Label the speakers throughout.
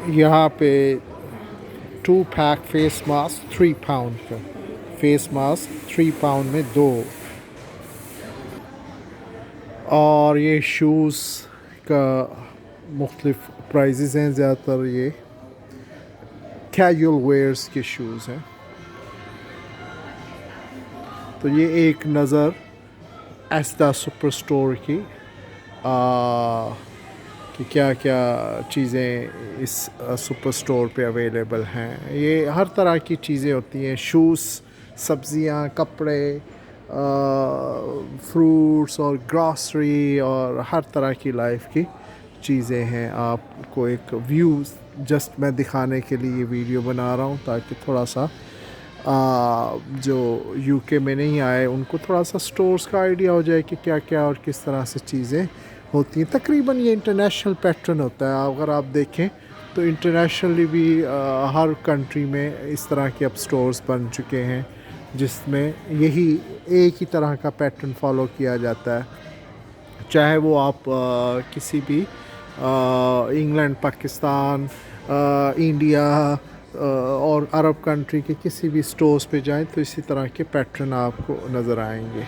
Speaker 1: यहाँ पे 2 pack face mask 3 pound का। फेस मास्क 3 पाउंड में 2। और ये शूज़ का मुख्तलिफ प्राइजेज़ हैं। ज़्यादातर ये कैजुअल वेयर्स के शूज़ हैं। तो ये एक नज़र एस्दा सुपर स्टोर की कि क्या क्या चीज़ें इस सुपर स्टोर पे अवेलेबल हैं। ये हर तरह की चीज़ें होती हैं, शूज़, सब्ज़ियाँ, कपड़े, फ्रूट्स और ग्रॉसरी और हर तरह की लाइफ की चीज़ें हैं। आपको एक व्यू जस्ट मैं दिखाने के लिए ये वीडियो बना रहा हूँ ताकि थोड़ा सा जो यूके में नहीं आए उनको थोड़ा सा स्टोर्स का आइडिया हो जाए कि क्या क्या और किस तरह से चीज़ें होती हैं। तकरीबन ये इंटरनेशनल पैटर्न होता है। अगर आप देखें तो इंटरनेशनली भी हर कंट्री में इस तरह के अब स्टोर्स बन चुके हैं जिसमें यही एक ही तरह का पैटर्न फॉलो किया जाता है। चाहे वो आप किसी भी इंग्लैंड, पाकिस्तान, इंडिया और अरब कंट्री के किसी भी स्टोर्स पे जाएं तो इसी तरह के पैटर्न आपको नज़र आएंगे।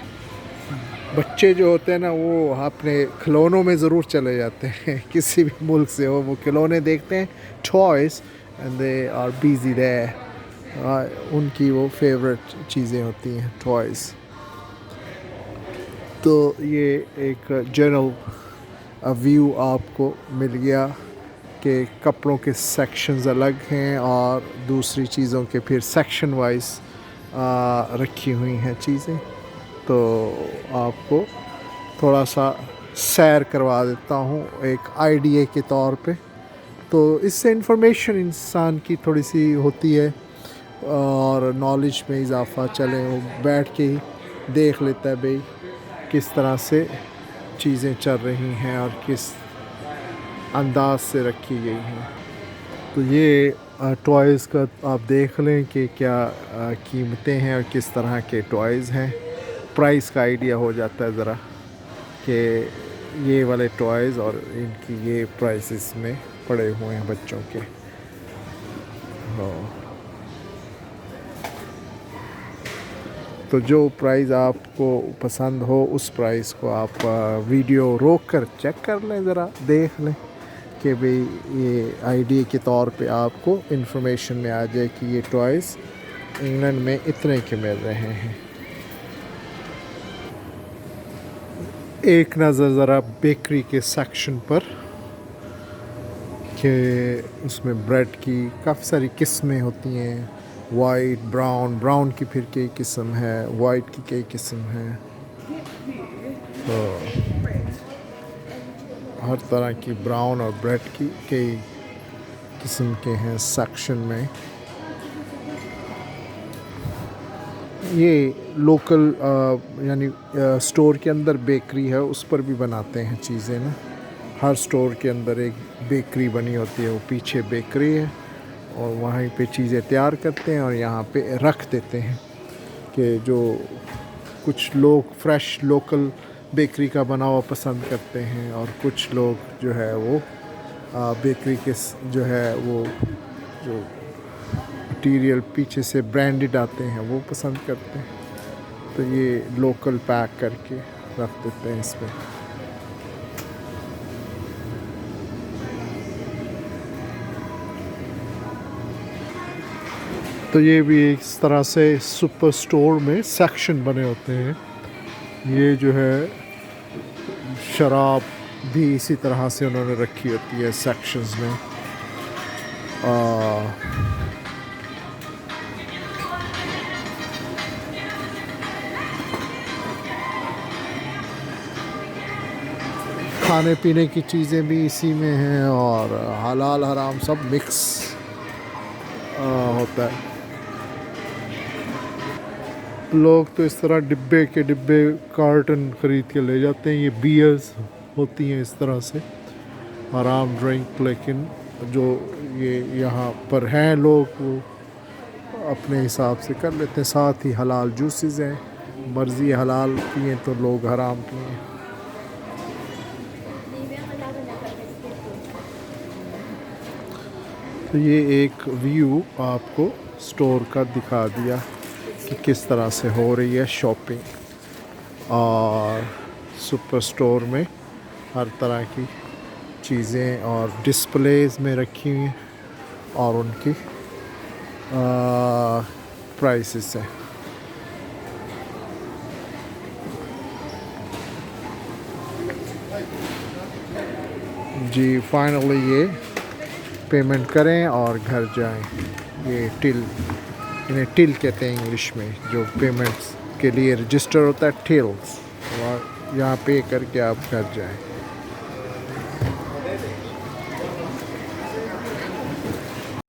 Speaker 1: बच्चे जो होते हैं ना वो अपने खिलौनों में ज़रूर चले जाते हैं किसी भी मुल्क से हो, वो खिलौने देखते हैं, toys, and they are busy there. उनकी वो फेवरेट चीज़ें होती हैं टॉयज़। तो ये एक जनरल व्यू आपको मिल गया कि कपड़ों के सेक्शंस अलग हैं और दूसरी चीज़ों के फिर सेक्शन वाइज रखी हुई हैं चीज़ें। तो आपको थोड़ा सा सैर करवा देता हूँ एक आइडिया के तौर पे। तो इससे इंफॉर्मेशन इंसान की थोड़ी सी होती है और नॉलेज में इजाफ़ा, चले वो बैठ के ही देख लेता है भाई किस तरह से चीज़ें चल रही हैं और किस अंदाज से रखी गई हैं। तो ये टॉयज़ का आप देख लें कि क्या कीमतें हैं और किस तरह के टॉयज़ हैं। प्राइस का आइडिया हो जाता है ज़रा कि ये वाले टॉयज़ और इनकी ये प्राइसेस में पड़े हुए हैं बच्चों के। हाँ, तो जो प्राइस आपको पसंद हो उस प्राइस को आप वीडियो रोक कर चेक कर लें, ज़रा देख लें कि भाई ये आइडिया के तौर पे आपको इन्फॉर्मेशन में आ जाए कि ये टॉयज़ इंग्लैंड में इतने के मिल रहे हैं। एक नज़र ज़रा बेकरी के सेक्शन पर कि उसमें ब्रेड की काफ़ी सारी किस्में होती हैं, वाइट, ब्राउन की फिर कई किस्म है, वाइट की कई किस्म है। तो हर तरह की ब्राउन और ब्रेड की कई किस्म के हैं सेक्शन में। ये लोकल यानी स्टोर के अंदर बेकरी है, उस पर भी बनाते हैं चीज़ें ना। हर स्टोर के अंदर एक बेकरी बनी होती है, वो पीछे बेकरी है और वहीं पे चीज़ें तैयार करते हैं और यहाँ पे रख देते हैं कि जो कुछ लोग फ्रेश लोकल बेकरी का बना हुआ पसंद करते हैं और कुछ लोग जो है वो बेकरी के जो है वो जो मटीरियल पीछे से ब्रांडेड आते हैं वो पसंद करते हैं। तो ये लोकल पैक करके रख देते हैं इसमें। तो ये भी इस तरह से सुपर स्टोर में सेक्शन बने होते हैं। ये जो है शराब भी इसी तरह से उन्होंने रखी होती है सेक्शंस में। खाने पीने की चीज़ें भी इसी में हैं और हलाल हराम सब मिक्स होता है। लोग तो इस तरह डिब्बे के डिब्बे कार्टन ख़रीद के ले जाते हैं। ये बियर्स होती हैं इस तरह से आराम ड्रिंक, लेकिन जो ये यहाँ पर हैं लोग वो अपने हिसाब से कर लेते हैं। साथ ही हलाल जूसेस हैं, मर्ज़ी हलाल पिए तो लोग हराम पिए। तो ये एक व्यू आपको स्टोर का दिखा दिया कि किस तरह से हो रही है शॉपिंग, और सुपर स्टोर में हर तरह की चीज़ें और डिस्प्लेज में रखी हुई हैं और उनकी प्राइसेस हैं। जी फाइनली ये पेमेंट करें और घर जाएं। ये टिल, इन्हें टिल कहते हैं इंग्लिश में, जो पेमेंट्स के लिए रजिस्टर होता है, टिल्स। और यहाँ पे करके आप घर जाएं।